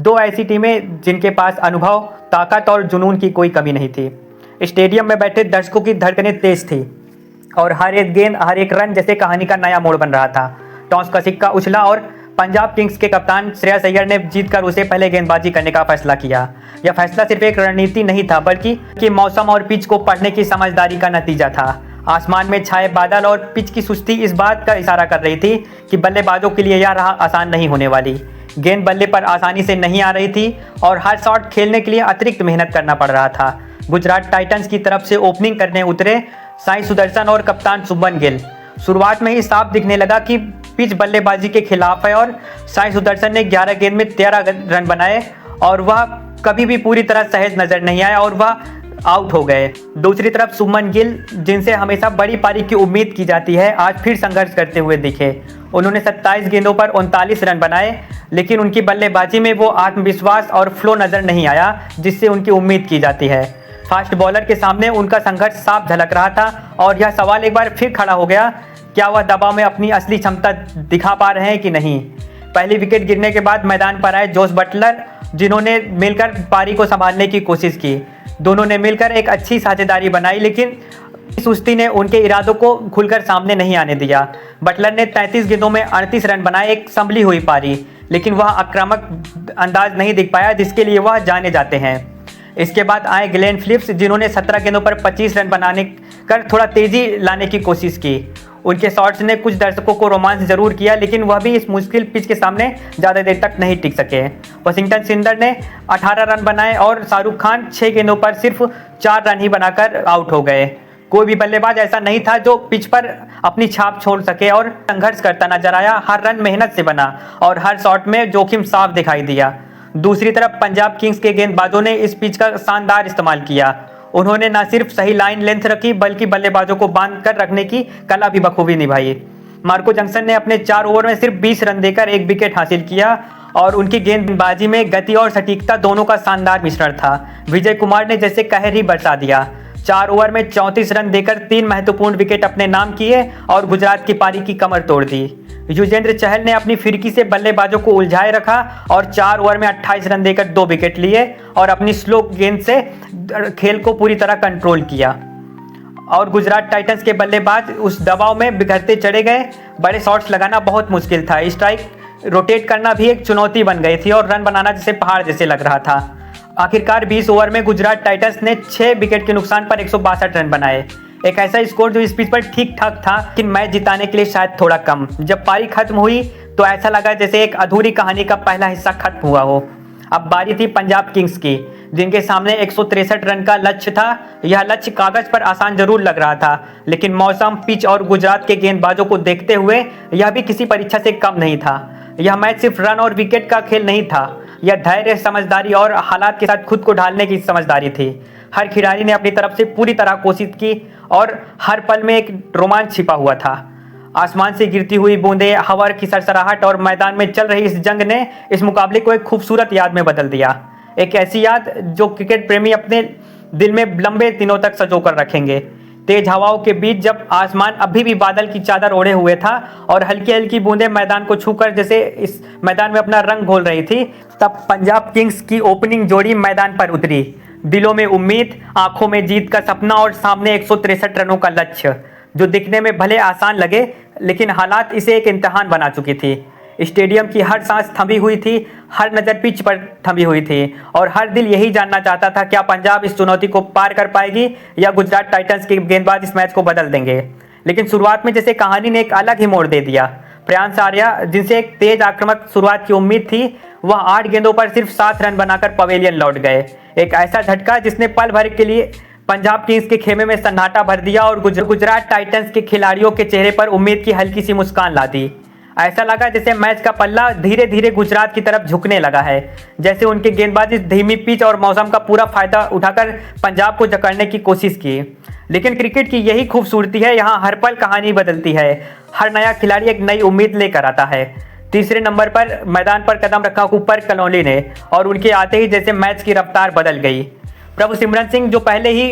दो ऐसी टीमें जिनके पास अनुभव, ताकत और जुनून की कोई कमी नहीं थी। स्टेडियम में बैठे दर्शकों की धड़कनें तेज थी और हर एक गेंद, हर एक रन जैसे कहानी का नया मोड़ बन रहा था। टॉस का सिक्का उछला और पंजाब किंग्स के कप्तान श्रेयस अय्यर ने जीतकर उसे पहले गेंदबाजी करने का फैसला किया। यह फैसला सिर्फ एक रणनीति नहीं था, बल्कि मौसम और पिच को पढ़ने की समझदारी का नतीजा था। आसमान में छाए बादल और पिच की सुस्ती इस बात का इशारा कर रही थी कि बल्लेबाजों के लिए यह राह आसान नहीं होने वाली। गेंद बल्ले पर आसानी से नहीं आ रही थी और हर शॉट खेलने के लिए अतिरिक्त मेहनत करना पड़ रहा था। गुजरात टाइटंस की तरफ से ओपनिंग करने उतरे साई सुदर्शन और कप्तान शुभमन गिल। शुरुआत में ही साफ दिखने लगा कि पिच बल्लेबाजी के खिलाफ है और साई सुदर्शन ने 11 गेंद में 13 रन बनाए और वह कभी भी पूरी तरह सहज नजर नहीं आया और वह आउट हो गए। दूसरी तरफ शुभमन गिल, जिनसे हमेशा बड़ी पारी की उम्मीद की जाती है, आज फिर संघर्ष करते हुए दिखे। उन्होंने 27 गेंदों पर 39 रन बनाए, लेकिन उनकी बल्लेबाजी में वो आत्मविश्वास और फ्लो नजर नहीं आया जिससे उनकी उम्मीद की जाती है। फास्ट बॉलर के सामने उनका संघर्ष साफ झलक रहा था और यह सवाल एक बार फिर खड़ा हो गया, क्या वह दबाव में अपनी असली क्षमता दिखा पा रहे हैं कि नहीं। पहली विकेट गिरने के बाद मैदान पर आए जोस बटलर, जिन्होंने मिलकर पारी को संभालने की कोशिश की। दोनों ने मिलकर एक अच्छी साझेदारी बनाई, लेकिन सुस्ती ने उनके इरादों को खुलकर सामने नहीं आने दिया। बटलर ने 33 गेंदों में 38 रन बनाए, एक संभली हुई पारी, लेकिन वह आक्रामक अंदाज नहीं दिख पाया जिसके लिए वह जाने जाते हैं। इसके बाद आए ग्लेन फिलिप्स, जिन्होंने 17 गेंदों पर 25 रन बनाने कर थोड़ा तेजी लाने की कोशिश की। उनके शॉट्स ने कुछ दर्शकों को रोमांच जरूर किया, लेकिन वह भी इस मुश्किल पिच के सामने ज़्यादा देर तक नहीं टिक सके। वॉशिंगटन सुंदर ने 18 रन बनाए और शाहरुख खान 6 गेंदों पर सिर्फ 4 रन ही बनाकर आउट हो गए। कोई भी बल्लेबाज ऐसा नहीं था जो पिच पर अपनी छाप छोड़ सके और संघर्ष करता नजर आया। हर रन मेहनत से बना और हर शॉट में जोखिम साफ दिखाई दिया। दूसरी तरफ पंजाब किंग्स के गेंदबाजों ने इस पिच का शानदार इस्तेमाल किया। उन्होंने न सिर्फ सही लाइन लेंथ रखी, बल्कि बल्लेबाजों को बांध कर रखने की कला भी बखूबी निभाई। मार्को जंक्सन ने अपने 4 ओवर में सिर्फ 20 रन देकर 1 विकेट हासिल किया और उनकी गेंदबाजी में गति और सटीकता दोनों का शानदार मिश्रण था। विजय कुमार ने जैसे कहर ही बरसा दिया। 4 ओवर में 34 रन देकर 3 महत्वपूर्ण विकेट अपने नाम किए और गुजरात की पारी की कमर तोड़ दी। युजवेंद्र चहल ने अपनी फिरकी से बल्लेबाजों को उलझाए रखा और 4 ओवर में 28 रन देकर 2 विकेट लिए और अपनी स्लो गेंद से खेल को पूरी तरह कंट्रोल किया। और गुजरात टाइटंस के बल्लेबाज उस दबाव में बिखरते चढ़े गए। बड़े शॉट्स लगाना बहुत मुश्किल था। स्ट्राइक रोटेट करना भी एक चुनौती बन गई थी और रन बनाना जैसे पहाड़ जैसे लग रहा था। आखिरकार 20 ओवर में गुजरात टाइटंस ने 6 विकेट के नुकसान पर 162 रन बनाए। एक ऐसा स्कोर जो इस पिच पर ठीक ठाक था, लेकिन मैच जिताने के लिए शायद थोड़ा कम। जब पारी खत्म हुई तो ऐसा लगा जैसे एक अधूरी कहानी का पहला हिस्सा खत्म हुआ हो। अब बारी थी पंजाब किंग्स की, जिनके सामने 163 रन का लक्ष्य था। यह लक्ष्य कागज पर आसान जरूर लग रहा था, लेकिन मौसम, पिच और गुजरात के गेंदबाजों को देखते हुए यह भी किसी परीक्षा से कम नहीं था। यह मैच सिर्फ रन और विकेट का खेल नहीं था, यह धैर्य, समझदारी और हालात के साथ खुद को ढालने की समझदारी थी। हर खिलाड़ी ने अपनी तरफ से पूरी तरह कोशिश की और हर पल में एक रोमांच छिपा हुआ था। आसमान से गिरती हुई बूंदें, हवा की सरसराहट और मैदान में चल रही इस जंग ने इस मुकाबले को एक खूबसूरत याद में बदल दिया। एक ऐसी याद जो क्रिकेट प्रेमी अपने दिल में लंबे दिनों तक संजोकर रखेंगे। तेज हवाओं के बीच जब आसमान अभी भी बादल की चादर ओढ़े हुए था और हल्की हल्की बूंदें मैदान को छूकर जैसे इस मैदान में अपना रंग घोल रही थी, तब पंजाब किंग्स की ओपनिंग जोड़ी मैदान पर उतरी। दिलों में उम्मीद, आंखों में जीत का सपना और सामने 163 रनों का लक्ष्य, जो दिखने में भले आसान लगे, लेकिन हालात इसे एक इम्तिहान बना चुकी थी। स्टेडियम की हर सांस थमी हुई थी, हर नज़र पिच पर थमी हुई थी और हर दिल यही जानना चाहता था, क्या पंजाब इस चुनौती को पार कर पाएगी या गुजरात टाइटंस के गेंदबाज इस मैच को बदल देंगे। लेकिन शुरुआत में जैसे कहानी ने एक अलग ही मोड़ दे दिया। प्रियांश आर्या, जिनसे एक तेज आक्रामक शुरुआत की उम्मीद थी, वह 8 गेंदों पर सिर्फ 7 रन बनाकर पवेलियन लौट गए। एक ऐसा झटका जिसने पल भर के लिए पंजाब किंग्स के खेमे में सन्नाटा भर दिया और गुजरात टाइटंस के खिलाड़ियों के चेहरे पर उम्मीद की हल्की सी मुस्कान ला दी। ऐसा लगा जैसे मैच का पल्ला धीरे धीरे गुजरात की तरफ झुकने लगा है, जैसे उनके गेंदबाजी धीमी पिच और मौसम का पूरा फायदा उठाकर पंजाब को जकड़ने की कोशिश की। लेकिन क्रिकेट की यही खूबसूरती है, यहाँ हर पल कहानी बदलती है। हर नया खिलाड़ी एक नई उम्मीद लेकर आता है। तीसरे नंबर पर मैदान पर कदम रखा ऊपर कनौली ने और उनके आते ही जैसे मैच की रफ्तार बदल गई। प्रभु सिमरन सिंह जो पहले ही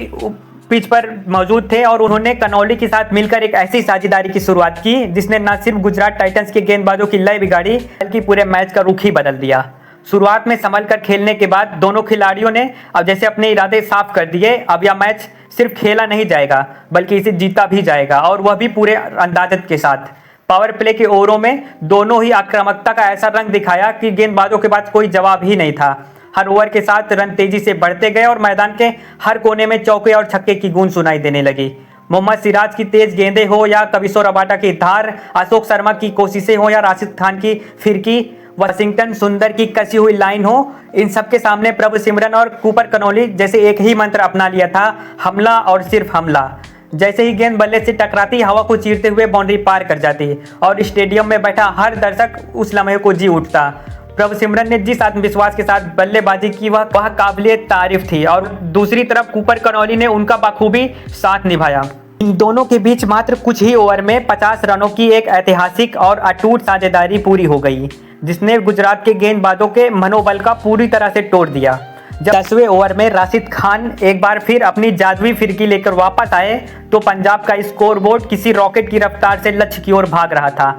पिच पर मौजूद थे और उन्होंने कनौली के साथ मिलकर एक ऐसी साझेदारी की शुरुआत की जिसने न सिर्फ गुजरात टाइटंस के गेंदबाजों की लय बिगाड़ी, बल्कि पूरे मैच का रुख ही बदल दिया। शुरुआत में संभल कर खेलने के बाद दोनों खिलाड़ियों ने अब जैसे अपने इरादे साफ कर दिए। अब यह मैच सिर्फ खेला नहीं जाएगा बल्कि इसे जीता भी जाएगा, और वह भी पूरे अंदाजत के साथ। पावर प्ले के ओवरों में दोनों ही आक्रामकता का ऐसा रंग दिखाया कि गेंदबाजों के पास कोई जवाब ही नहीं था। हर ओवर के साथ रन तेजी से बढ़ते गए और मैदान के हर कोने में चौके और छक्के की गूंज सुनाई देने लगी। मोहम्मद सिराज की तेज गेंदें हो या कविसो रबाडा की धार, अशोक शर्मा की कोशिशें हो या राशिद खान की फिरकी, वाशिंगटन सुंदर की कसी हुई लाइन हो, इन सब के सामने प्रभु सिमरन और कूपर कनौली जैसे एक ही मंत्र अपना लिया था, हमला और सिर्फ हमला। जैसे ही गेंद बल्ले से टकराती हवा को चीरते हुए बाउंड्री पार कर जाती और स्टेडियम में बैठा हर दर्शक उस लम्हे को जी उठता। प्रभु सिमरन ने जिस आत्मविश्वास के साथ बल्लेबाजी की वह काबिले तारीफ थी, और दूसरी तरफ कूपर कनौली ने उनका बखूबी साथ निभाया। इन दोनों के बीच मात्र कुछ ही ओवर में 50 रनों की एक ऐतिहासिक और अटूट साझेदारी पूरी हो गई, जिसने गुजरात के गेंदबाजों के मनोबल का पूरी तरह से तोड़ दिया। जब 10वें ओवर में राशिद खान एक बार फिर अपनी जादुई फिरकी लेकर वापस आए तो पंजाब का स्कोरबोर्ड किसी रॉकेट की रफ्तार से लक्ष्य की ओर भाग रहा था।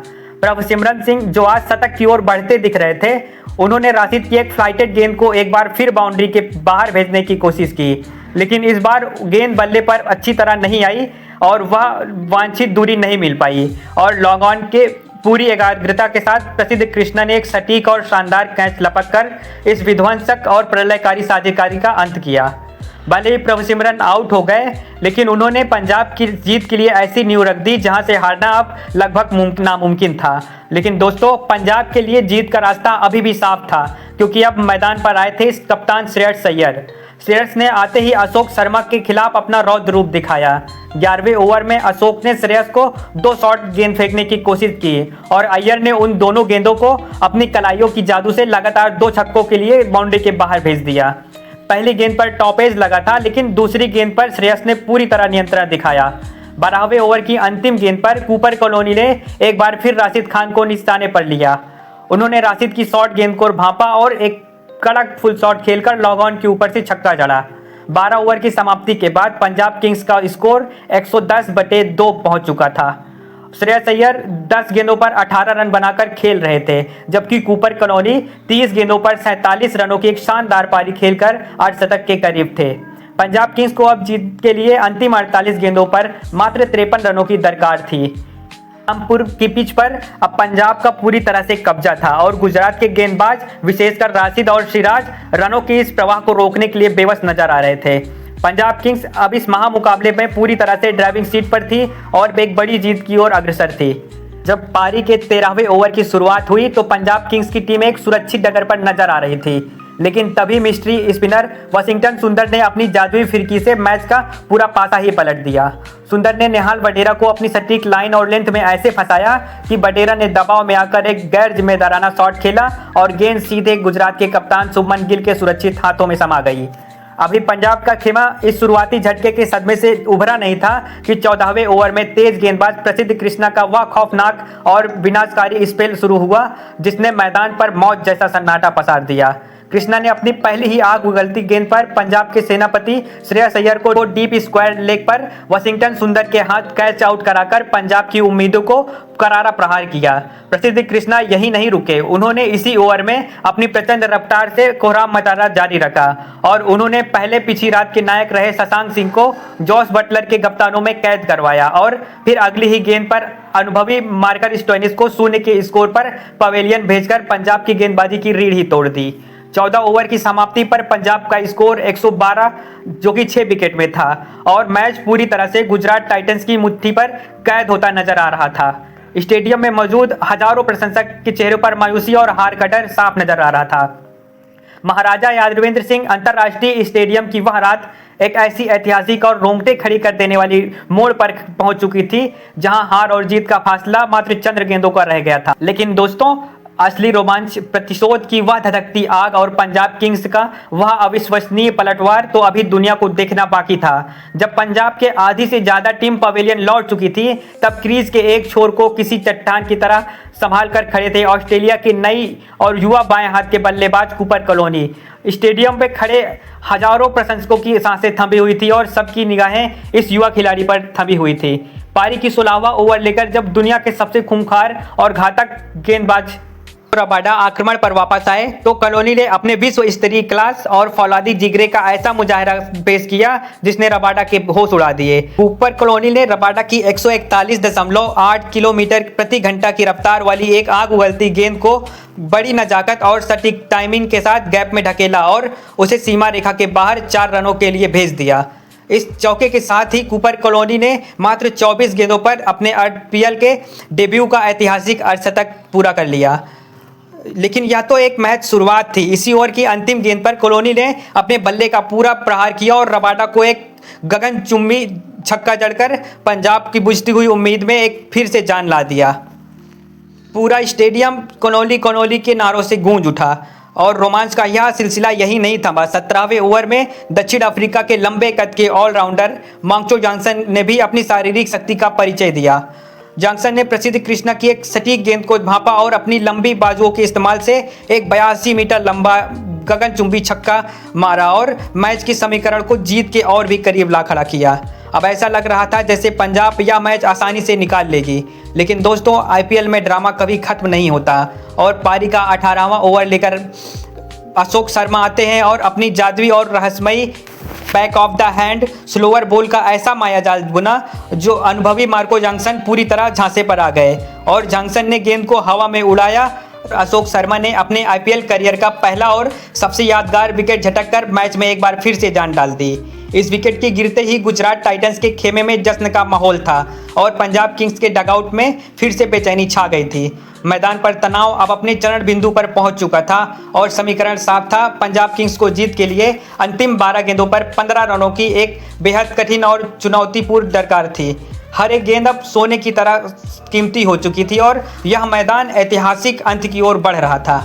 प्रभु सिमरन सिंह जो आज शतक की ओर बढ़ते दिख रहे थे, उन्होंने राशिद की एक फ्लाइटेड गेंद को एक बार फिर बाउंड्री के बाहर भेजने की कोशिश की, लेकिन इस बार गेंद बल्ले पर अच्छी तरह नहीं आई और वह वांछित दूरी नहीं मिल पाई, और लॉन्ग ऑन के पूरी एकाग्रता के साथ प्रसिद्ध कृष्णा ने एक सटीक और शानदार कैच लपककर इस विध्वंसक और प्रलयकारी साझेदारी का अंत किया। भले ही प्रभु सिमरन आउट हो गए, लेकिन उन्होंने पंजाब की जीत के लिए ऐसी नींव रख दी जहां से हारना अब लगभग नामुमकिन था। लेकिन दोस्तों, पंजाब के लिए जीत का रास्ता अभी भी साफ था, क्योंकि अब मैदान पर आए थे कप्तान श्रेयस अय्यर। श्रेयस ने आते ही अशोक शर्मा के खिलाफ अपना रौद्र रूप दिखाया। 11वें ओवर में अशोक ने श्रेयस को 2 शॉट गेंद फेंकने की कोशिश की और अय्यर ने उन दोनों गेंदों को अपनी कलाइयों की जादू से लगातार 2 छक्कों के लिए बाउंड्री के बाहर भेज दिया। पहली गेंद पर टॉप एज लगा था, लेकिन दूसरी गेंद पर श्रेयस ने पूरी तरह नियंत्रण दिखाया। 12वें ओवर की अंतिम गेंद पर कूपर कॉलोनी ने एक बार फिर राशिद खान को निशाने पर लिया। उन्होंने राशिद की शॉट गेंद को भांपा और एक कड़क फुल शॉट खेलकर लॉग ऑन के ऊपर से छक्का जड़ा। 12 ओवर की समाप्ति के बाद पंजाब किंग्स का स्कोर 110/2 पहुंच चुका था। श्रेयस अय्यर 10 गेंदों पर 18 रन बनाकर खेल रहे थे, जबकि कूपर कनौली 30 गेंदों पर 47 रनों की एक शानदार पारी खेलकर 8 शतक के करीब थे। पंजाब किंग्स को अब जीत के लिए अंतिम 48 गेंदों पर मात्र 53 रनों की दरकार थी। रामपुर की पिच पर अब पंजाब का पूरी तरह से कब्जा था और गुजरात के गेंदबाज विशेषकर राशिद और सिराज रनों के इस प्रवाह को रोकने के लिए बेबस नजर आ रहे थे। पंजाब किंग्स अब इस महामुकाबले में पूरी तरह से ड्राइविंग सीट पर थी और एक बड़ी जीत की ओर अग्रसर थी। जब पारी के 13वें ओवर की शुरुआत हुई तो पंजाब किंग्स की टीम एक सुरक्षित डगर पर नजर आ रही थी, लेकिन तभी मिस्ट्री स्पिनर वाशिंगटन सुंदर ने अपनी जादुई फिरकी से मैच का पूरा पासा ही पलट दिया। सुंदर ने नेहाल वडेरा को अपनी सटीक लाइन और लेंथ में ऐसे फंसाया कि वडेरा ने दबाव में आकर एक गैर जिम्मेदाराना शॉट खेला और गेंद सीधे गुजरात के कप्तान शुभमन गिल के सुरक्षित हाथों में समा गई। अभी पंजाब का खेमा इस शुरुआती झटके के सदमे से उभरा नहीं था कि 14वें ओवर में तेज गेंदबाज प्रसिद्ध कृष्णा का वह खौफनाक और विनाशकारी स्पेल शुरू हुआ, जिसने मैदान पर मौत जैसा सन्नाटा पसार दिया। कृष्णा ने अपनी पहली ही आग उगलती गेंद पर पंजाब के सेनापति श्रेयस अय्यर को डीप स्क्वायर लेग पर वाशिंगटन सुंदर के हाथ कैच आउट कराकर पंजाब की उम्मीदों को करारा प्रहार किया। प्रसिद्ध कृष्णा यही नहीं रुके, उन्होंने इसी ओवर में अपनी प्रचंड रफ्तार से कोहराम मचाना जारी रखा और उन्होंने पहले पिछली रात के नायक रहे शशांक सिंह को जॉस बटलर के कप्तानों में कैद करवाया और फिर अगली ही गेंद पर अनुभवी मार्कर स्टोइनिस को 0 के स्कोर पर पवेलियन भेजकर पंजाब की गेंदबाजी की रीढ़ ही तोड़ दी। 14 ओवर की समाप्ति पर पंजाब का स्कोर 112 जो कि 6 विकेट में था और मैच पूरी तरह से गुजरात टाइटंस की मुट्ठी पर कैद होता नजर आ रहा था। स्टेडियम में मौजूद हजारों प्रशंसक के चेहरों पर मायूसी और हार का डर साफ नजर आ रहा था। महाराजा यादवेंद्र सिंह अंतर्राष्ट्रीय स्टेडियम की वह रात एक ऐसी ऐतिहासिक और रोंगटे खड़ी कर देने वाली मोड़ पर पहुंच चुकी थी जहां हार और जीत का फासला मात्र चंद्र गेंदों का रह गया था। लेकिन दोस्तों, असली रोमांच, प्रतिशोध की वह धधकती आग और पंजाब किंग्स का वह अविश्वसनीय पलटवार तो अभी दुनिया को देखना बाकी था। जब पंजाब के आधी से ज्यादा टीम पवेलियन लौट चुकी थी, तब क्रीज के एक छोर को किसी चट्टान की तरह संभाल कर खड़े थे ऑस्ट्रेलिया के नई और युवा बाएं हाथ के बल्लेबाज कूपर कॉलोनी। स्टेडियम में खड़े हजारों प्रशंसकों की सांसें थमी हुई थी और सबकी निगाहें इस युवा खिलाड़ी पर थमी हुई थी। पारी की 16वां ओवर लेकर जब दुनिया के सबसे खूंखार और घातक गेंदबाज रबाडा आक्रमण पर वापस आए तो कॉलोनी ने अपने विश्व स्तरीय क्लास और फौलादी जिगरे का ऐसा मुजाहरा पेश किया जिसने रबाडा के होश उड़ा दिए। ऊपर कॉलोनी ने रबाडा की 141.8 किलोमीटर प्रति घंटा की रफ्तार वाली एक आग उगलती गेंद को बड़ी नजाकत और सटीक टाइमिंग के साथ गैप में ढकेला और उसे सीमा रेखा के बाहर 4 रनों के लिए भेज दिया। इस चौके के साथ ही कूपर कॉलोनी ने मात्र 24 गेंदों पर अपने आईपीएल के डेब्यू का ऐतिहासिक अर्धशतक पूरा कर लिया। लेकिन यह तो एक महज शुरुआत थी। इसी ओवर की अंतिम गेंद पर कॉलोनी ने अपने बल्ले का पूरा प्रहार किया और रबाडा को एक गगनचुंबी छक्का जड़कर पंजाब की बुझती हुई उम्मीद में एक फिर से जान ला दिया। पूरा स्टेडियम कॉलोनी कॉलोनी के नारों से गूंज उठा और रोमांच का यह सिलसिला यही नहीं थमा। 17वें ओवर में दक्षिण अफ्रीका के लंबे कद के ऑलराउंडर मांगचो जॉनसन ने भी अपनी शारीरिक शक्ति का परिचय दिया। जॉनसन ने प्रसिद्ध कृष्णा की एक सटीक गेंद को भांपा और अपनी लंबी बाजुओं के इस्तेमाल से एक 82 मीटर लंबा गगनचुंबी छक्का मारा और मैच के समीकरण को जीत के और भी करीब ला खड़ा किया। अब ऐसा लग रहा था जैसे पंजाब यह मैच आसानी से निकाल लेगी। लेकिन दोस्तों, आईपीएल में ड्रामा कभी खत्म नहीं होता और पारी का 18वां ओवर लेकर अशोक शर्मा आते हैं और अपनी जादुई और रहस्यमयी back of the hand slower ball का ऐसा मायाजाल बुना जो अनुभवी मार्को जॉनसन पूरी तरह झांसे पर आ गए और जॉनसन ने गेंद को हवा में उड़ाया। अशोक शर्मा ने अपने आईपीएल करियर का पहला और सबसे यादगार विकेट झटककर मैच में एक बार फिर से जान डाल दी। इस विकेट के गिरते ही गुजरात टाइटंस के खेमे में जश्न का माहौल था और पंजाब किंग्स के डगआउट में फिर से बेचैनी छा गई थी। मैदान पर तनाव अब अपने चरण बिंदु पर पहुंच चुका था और समीकरण साफ था। पंजाब किंग्स को जीत के लिए अंतिम 12 गेंदों पर 15 रनों की एक बेहद कठिन और चुनौतीपूर्ण दरकार थी। हर एक गेंद अब सोने की तरह कीमती हो चुकी थी और यह मैदान ऐतिहासिक अंत की ओर बढ़ रहा था।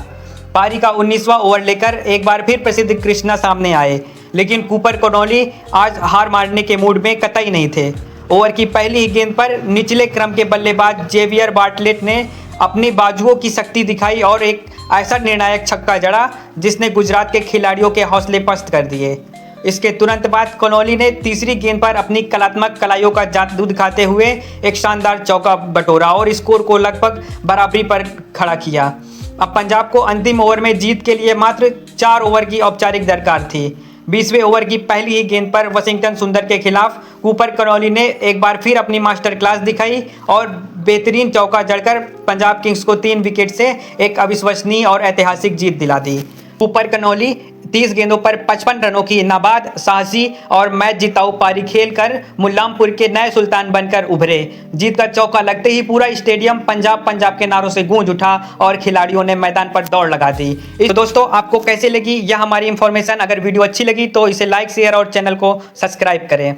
पारी का 19वां ओवर लेकर एक बार फिर प्रसिद्ध कृष्णा सामने आए, लेकिन कूपर कॉलोनी आज हार मारने के मूड में कतई नहीं थे। ओवर की पहली ही गेंद पर निचले क्रम के बल्लेबाज जेवियर बार्टलेट ने अपनी बाजुओं की शक्ति दिखाई और एक ऐसा निर्णायक छक्का जड़ा जिसने गुजरात के खिलाड़ियों के हौसले पस्त कर दिए। इसके तुरंत बाद कॉलोनी ने तीसरी गेंद पर अपनी कलात्मक कलाइयों का जादू दिखाते हुए एक शानदार चौका बटोरा और स्कोर को लगभग बराबरी पर खड़ा किया। अब पंजाब को अंतिम ओवर में जीत के लिए मात्र 4 ओवर की औपचारिक दरकार थी। 20वें ओवर की पहली ही गेंद पर वाशिंगटन सुंदर के खिलाफ कूपर कॉलोनी ने एक बार फिर अपनी मास्टर क्लास दिखाई और बेहतरीन चौका जड़कर पंजाब किंग्स को 3 विकेट से एक अविश्वसनीय और ऐतिहासिक जीत दिला दी। कूपर कॉलोनी 30 गेंदों पर 55 रनों की नाबाद, साहसी और मैच जिताऊ पारी खेलकर मुल्लामपुर के नए सुल्तान बनकर उभरे। जीत का चौका लगते ही पूरा स्टेडियम पंजाब पंजाब के नारों से गूंज उठा और खिलाड़ियों ने मैदान पर दौड़ लगा दी। तो दोस्तों, आपको कैसे लगी यह हमारी इंफॉर्मेशन? अगर वीडियो अच्छी लगी तो इसे लाइक, शेयर और चैनल को सब्सक्राइब करें।